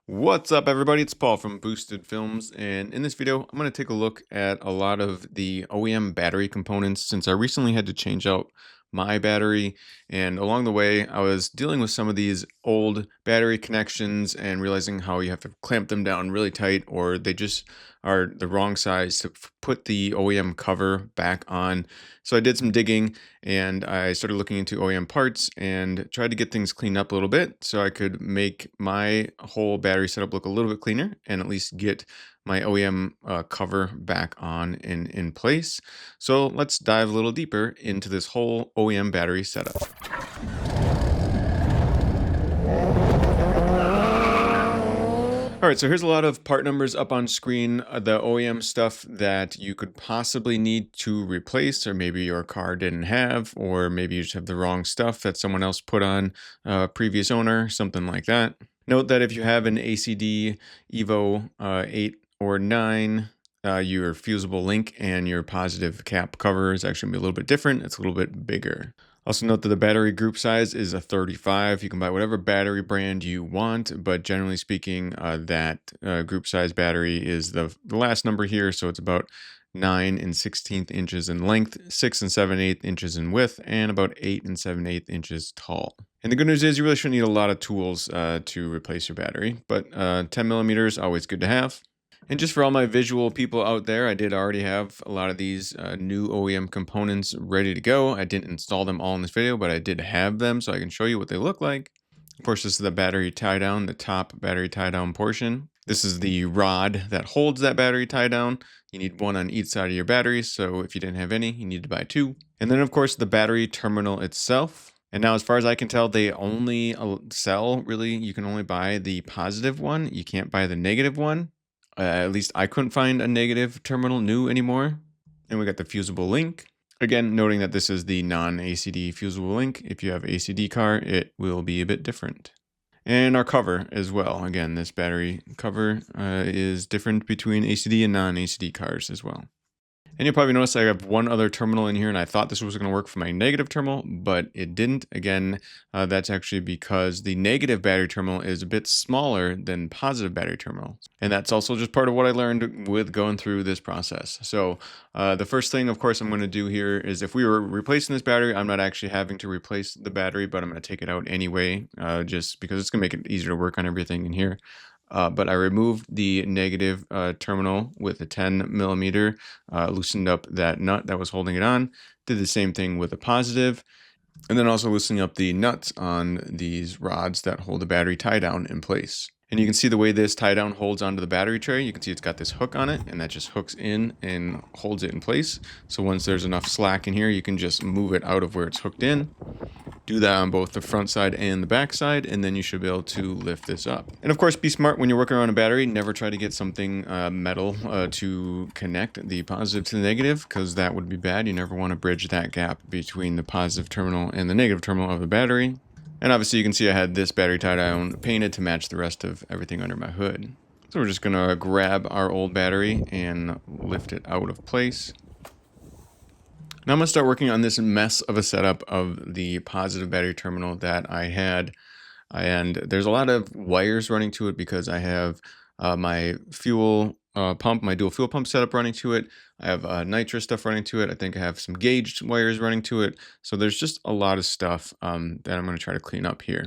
What's up, everybody? It's Paul from Boosted Films, and in this video, I'm going to take a look at a lot of the OEM battery components since I recently had to change out my battery. And along the way, I was dealing with some of these old battery connections and realizing how you have to clamp them down really tight, or they just are the wrong size to put the OEM cover back on. So I did some digging and I started looking into OEM parts and tried to get things cleaned up a little bit so I could make my whole battery setup look a little bit cleaner and at least get my OEM cover back on in place. So let's dive a little deeper into this whole OEM battery setup. All right, so here's a lot of part numbers up on screen, the OEM stuff that you could possibly need to replace, or maybe your car didn't have, or maybe you just have the wrong stuff that someone else put on a previous owner, something like that. Note that if you have an ACD Evo 8 or 9, your fusible link and your positive cap cover is actually going to be a little bit different. It's a little bit bigger. Also note that the battery group size is a 35. You can buy whatever battery brand you want, but generally speaking, that group size battery is the last number here. So it's about 9 and 16th inches in length, 6 and 7/8 inches in width, and about 8 and 7/8 inches tall. And the good news is you really shouldn't need a lot of tools to replace your battery, but 10 millimeters, always good to have. And just for all my visual people out there, I did already have a lot of these new OEM components ready to go. I didn't install them all in this video, but I did have them so I can show you what they look like. Of course, this is the battery tie down, the top battery tie down portion. This is the rod that holds that battery tie down. You need one on each side of your battery, so if you didn't have any, you need to buy two. And then, of course, the battery terminal itself. And now, as far as I can tell, they only sell, really, you can only buy the positive one. You can't buy the negative one. At least I couldn't find a negative terminal new anymore. And we got the fusible link. Again, noting that this is the non-ACD fusible link. If you have ACD car, it will be a bit different. And our cover as well. Again, this battery cover is different between ACD and non-ACD cars as well. And you'll probably notice I have one other terminal in here, and I thought this was going to work for my negative terminal, but it didn't. Again, that's actually because the negative battery terminal is a bit smaller than positive battery terminal. And that's also just part of what I learned with going through this process. So the first thing, of course, I'm going to do here is if we were replacing this battery, I'm not actually having to replace the battery, but I'm going to take it out anyway, just because it's going to make it easier to work on everything in here. But I removed the negative terminal with a 10 millimeter, loosened up that nut that was holding it on, did the same thing with the positive, and then also loosening up the nuts on these rods that hold the battery tie down in place. And you can see the way this tie down holds onto the battery tray. You can see it's got this hook on it, and that just hooks in and holds it in place. So once there's enough slack in here, you can just move it out of where it's hooked in. Do that on both the front side and the back side, and then you should be able to lift this up. And of course, be smart when you're working around a battery. Never try to get something metal to connect the positive to the negative, because that would be bad. You never want to bridge that gap between the positive terminal and the negative terminal of the battery. And obviously you can see I had this battery tie down painted to match the rest of everything under my hood. So we're just gonna grab our old battery and lift it out of place. Now I'm going to start working on this mess of a setup of the positive battery terminal that I had. And there's a lot of wires running to it because I have my fuel pump, my dual fuel pump setup running to it. I have nitrous stuff running to it. I think I have some gauged wires running to it. So there's just a lot of stuff that I'm going to try to clean up here.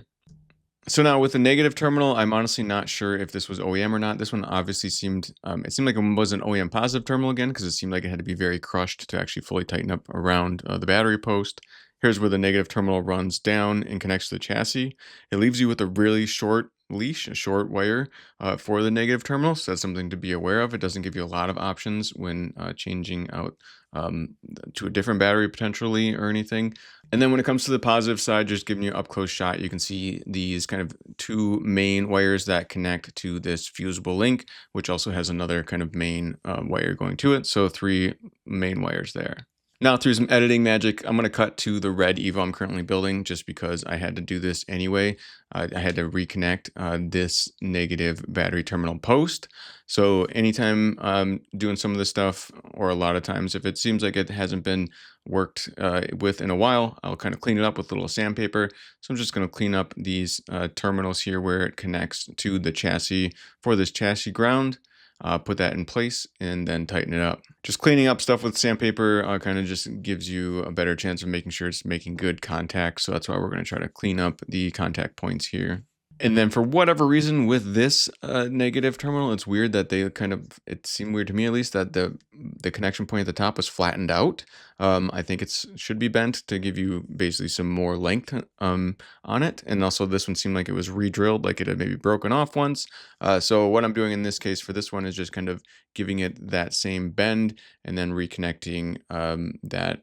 So now with the negative terminal, I'm honestly not sure if this was OEM or not. This one obviously seemed, it seemed like it was an OEM positive terminal again, because it seemed like it had to be very crushed to actually fully tighten up around the battery post. Here's where the negative terminal runs down and connects to the chassis. It leaves you with a really short leash, a short wire for the negative terminal. So that's something to be aware of. It doesn't give you a lot of options when changing out to a different battery potentially or anything. And then when it comes to the positive side, just giving you an up close shot, you can see these kind of two main wires that connect to this fusible link, which also has another kind of main wire going to it. So three main wires there. Now through some editing magic, I'm going to cut to the red Evo I'm currently building just because I had to do this anyway. I had to reconnect this negative battery terminal post. So anytime I'm doing some of this stuff, or a lot of times if it seems like it hasn't been worked with in a while, I'll kind of clean it up with a little sandpaper. So I'm just going to clean up these terminals here where it connects to the chassis for this chassis ground. Put that in place and then tighten it up. Just cleaning up stuff with sandpaper kind of just gives you a better chance of making sure it's making good contact. So that's why we're going to try to clean up the contact points here. And then for whatever reason with this negative terminal, it's weird that they kind of, it seemed weird to me at least, that the connection point at the top was flattened out. I think it should be bent to give you basically some more length on it. And also this one seemed like it was re-drilled, like it had maybe broken off once. So what I'm doing in this case for this one is just kind of giving it that same bend and then reconnecting that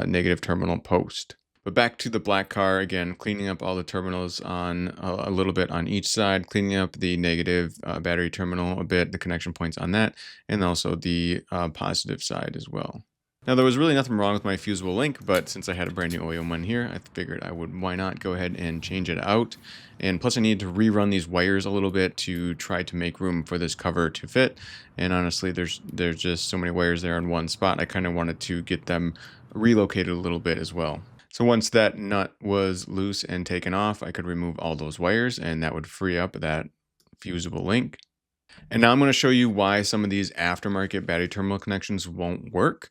negative terminal post. But back to the black car again, cleaning up all the terminals on a little bit on each side, cleaning up the negative battery terminal a bit, the connection points on that, and also the positive side as well. Now there was really nothing wrong with my fusible link, but since I had a brand new OEM one here, I figured why not go ahead and change it out. And plus I need to rerun these wires a little bit to try to make room for this cover to fit. And honestly, there's just so many wires there in one spot. I kind of wanted to get them relocated a little bit as well. So once that nut was loose and taken off, I could remove all those wires and that would free up that fusible link. And now I'm going to show you why some of these aftermarket battery terminal connections won't work.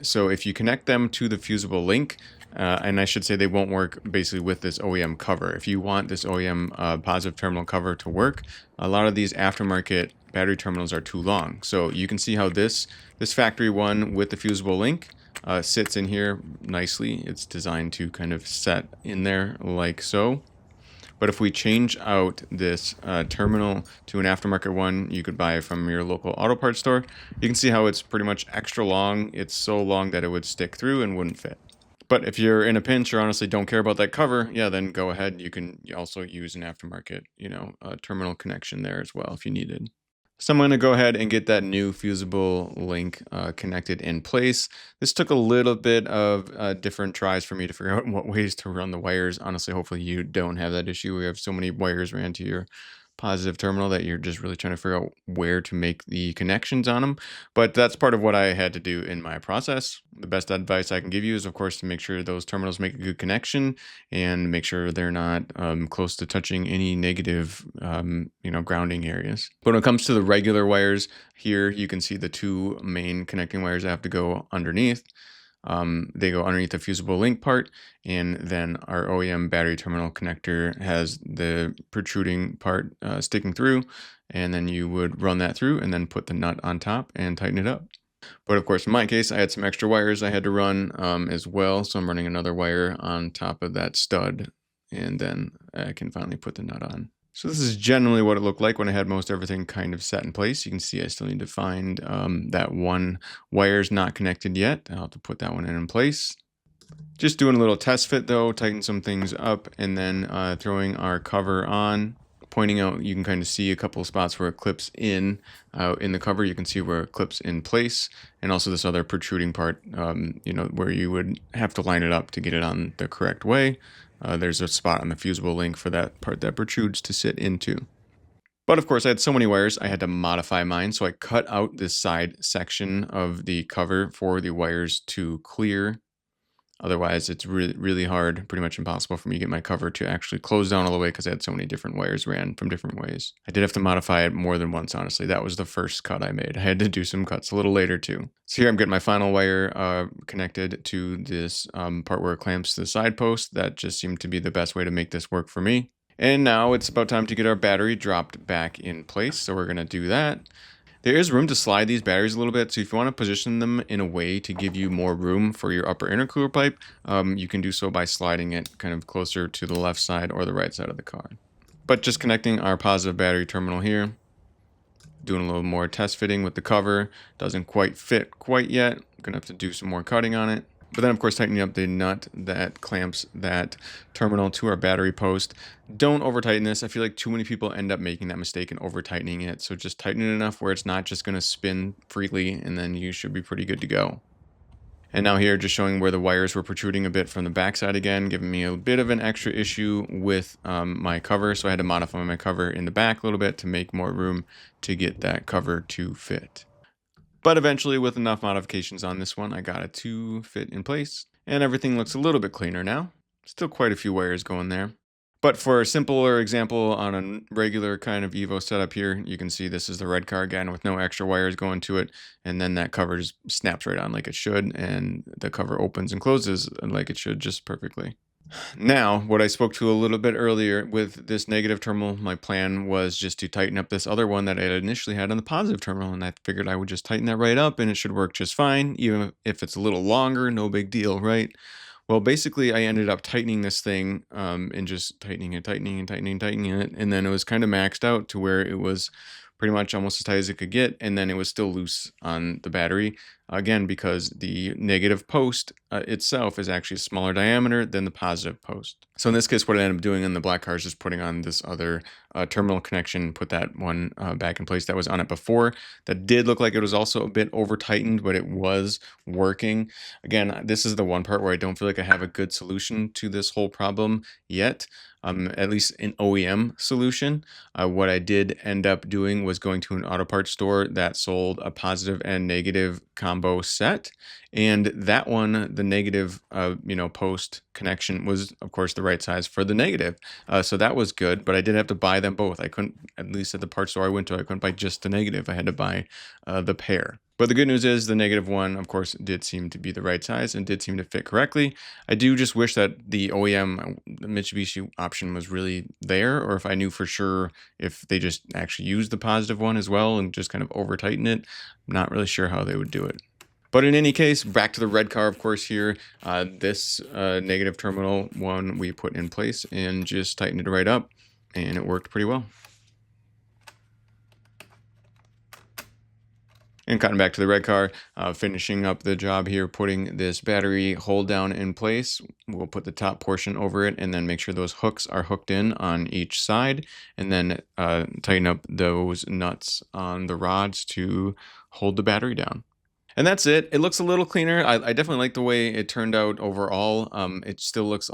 So if you connect them to the fusible link, and I should say they won't work basically with this OEM cover. If you want this OEM positive terminal cover to work, a lot of these aftermarket battery terminals are too long. So you can see how this factory one with the fusible link sits in here nicely. It's designed to kind of set in there like so. But if we change out this terminal to an aftermarket one you could buy from your local auto parts store, you can see how it's pretty much extra long. It's so long that it would stick through and wouldn't fit. But if you're in a pinch or honestly don't care about that cover, yeah, then go ahead. You can also use an aftermarket, terminal connection there as well if you needed. So I'm going to go ahead and get that new fusible link connected in place. This took a little bit of different tries for me to figure out what ways to run the wires. Honestly, hopefully you don't have that issue. We have so many wires ran to your positive terminal that you're just really trying to figure out where to make the connections on them. But that's part of what I had to do in my process. The best advice I can give you is, of course, to make sure those terminals make a good connection and make sure they're not close to touching any negative, grounding areas. But when it comes to the regular wires, here you can see the two main connecting wires that have to go underneath. They go underneath the fusible link part, and then our OEM battery terminal connector has the protruding part sticking through, and then you would run that through and then put the nut on top and tighten it up. But of course, in my case, I had some extra wires I had to run as well, so I'm running another wire on top of that stud, and then I can finally put the nut on. So this is generally what it looked like when I had most everything kind of set in place. You can see I still need to find that one wire's not connected yet. I'll have to put that one in place. Just doing a little test fit though, tighten some things up, and then throwing our cover on. Pointing out, you can kind of see a couple of spots where it clips in the cover. You can see where it clips in place, and also this other protruding part, where you would have to line it up to get it on the correct way. There's a spot on the fusible link for that part that protrudes to sit into. But of course, I had so many wires, I had to modify mine. So I cut out this side section of the cover for the wires to clear. Otherwise, it's really, really hard, pretty much impossible for me to get my cover to actually close down all the way because I had so many different wires ran from different ways. I did have to modify it more than once, honestly. That was the first cut I made. I had to do some cuts a little later too. So here I'm getting my final wire connected to this part where it clamps the side post. That just seemed to be the best way to make this work for me. And now it's about time to get our battery dropped back in place. So we're going to do that. There is room to slide these batteries a little bit, so if you want to position them in a way to give you more room for your upper intercooler pipe, you can do so by sliding it kind of closer to the left side or the right side of the car. But just connecting our positive battery terminal here, doing a little more test fitting with the cover, doesn't quite fit quite yet. I'm going to have to do some more cutting on it. But then, of course, tightening up the nut that clamps that terminal to our battery post. Don't over tighten this. I feel like too many people end up making that mistake and over tightening it. So just tighten it enough where it's not just going to spin freely, and then you should be pretty good to go. And now here, just showing where the wires were protruding a bit from the backside again, giving me a bit of an extra issue with my cover. So I had to modify my cover in the back a little bit to make more room to get that cover to fit. But eventually, with enough modifications on this one, I got it to fit in place. And everything looks a little bit cleaner now. Still quite a few wires going there. But for a simpler example on a regular kind of Evo setup here, you can see this is the red car again with no extra wires going to it. And then that cover just snaps right on like it should. And the cover opens and closes like it should just perfectly. Now, what I spoke to a little bit earlier with this negative terminal, my plan was just to tighten up this other one that I had initially had on the positive terminal. And I figured I would just tighten that right up and it should work just fine. Even if it's a little longer, no big deal, right? Well, basically, I ended up tightening this thing and just tightening it, tightening it. And then it was kind of maxed out to where it was pretty much almost as tight as it could get. And then it was still loose on the battery. Again, because the negative post itself is actually a smaller diameter than the positive post. So in this case, what I ended up doing in the black car is just putting on this other terminal connection, put that one back in place that was on it before. That did look like it was also a bit over tightened, but it was working. Again, this is the one part where I don't feel like I have a good solution to this whole problem yet. At least an OEM solution. What I did end up doing was going to an auto parts store that sold a positive and negative combo set. And that one, the negative, post connection was, of course, the right size for the negative. So that was good, but I did have to buy them both. I couldn't, at least at the parts store I went to, I couldn't buy just the negative. I had to buy the pair. But the good news is the negative one, of course, did seem to be the right size and did seem to fit correctly. I do just wish that the OEM, the Mitsubishi option was really there, or if I knew for sure if they just actually used the positive one as well and just kind of over tighten it. I'm not really sure how they would do it. But in any case, back to the red car, of course, here, this negative terminal one we put in place and just tightened it right up, and it worked pretty well. And cutting back to the red car, finishing up the job here, putting this battery hold down in place. We'll put the top portion over it and then make sure those hooks are hooked in on each side, and then tighten up those nuts on the rods to hold the battery down. And that's it. It looks a little cleaner. I definitely like the way it turned out overall. It still looks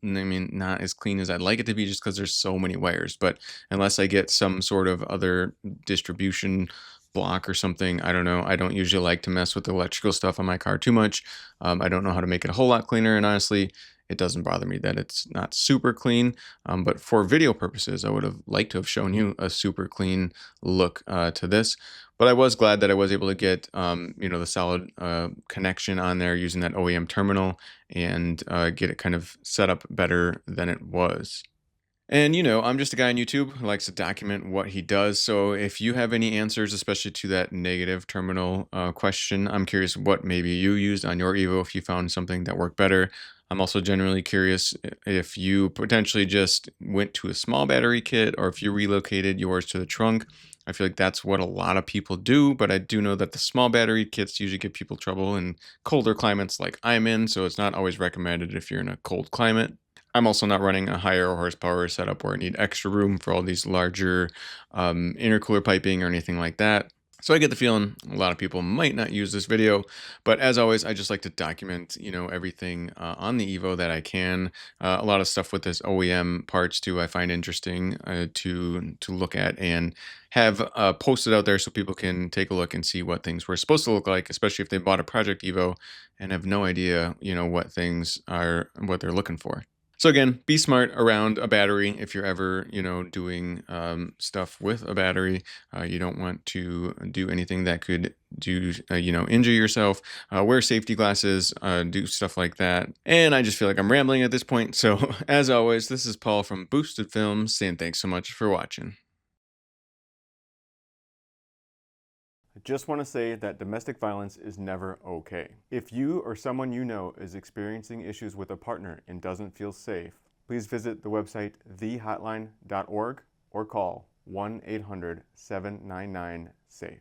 not as clean as I'd like it to be just because there's so many wires. But unless I get some sort of other distribution block or something, I don't know. I don't usually like to mess with the electrical stuff on my car too much. I don't know how to make it a whole lot cleaner. And honestly, it doesn't bother me that it's not super clean. But for video purposes, I would have liked to have shown you a super clean look to this. But I was glad that I was able to get, the solid connection on there using that OEM terminal and get it kind of set up better than it was. And, I'm just a guy on YouTube who likes to document what he does. So if you have any answers, especially to that negative terminal question, I'm curious what maybe you used on your Evo, if you found something that worked better. I'm also generally curious if you potentially just went to a small battery kit or if you relocated yours to the trunk. I feel like that's what a lot of people do, but I do know that the small battery kits usually give people trouble in colder climates like I'm in, so it's not always recommended if you're in a cold climate. I'm also not running a higher horsepower setup where I need extra room for all these larger intercooler piping or anything like that. So I get the feeling a lot of people might not use this video, but as always, I just like to document, everything on the Evo that I can. A lot of stuff with this OEM parts too, I find interesting to look at and have posted out there so people can take a look and see what things were supposed to look like, especially if they bought a Project Evo and have no idea, what things are, what they're looking for. So again, be smart around a battery if you're ever, doing stuff with a battery. You don't want to do anything that could injure yourself. Wear safety glasses, do stuff like that. And I just feel like I'm rambling at this point. So as always, this is Paul from Boosted Films saying thanks so much for watching. I just want to say that domestic violence is never okay. If you or someone you know is experiencing issues with a partner and doesn't feel safe, please visit the website thehotline.org or call 1-800-799-SAFE.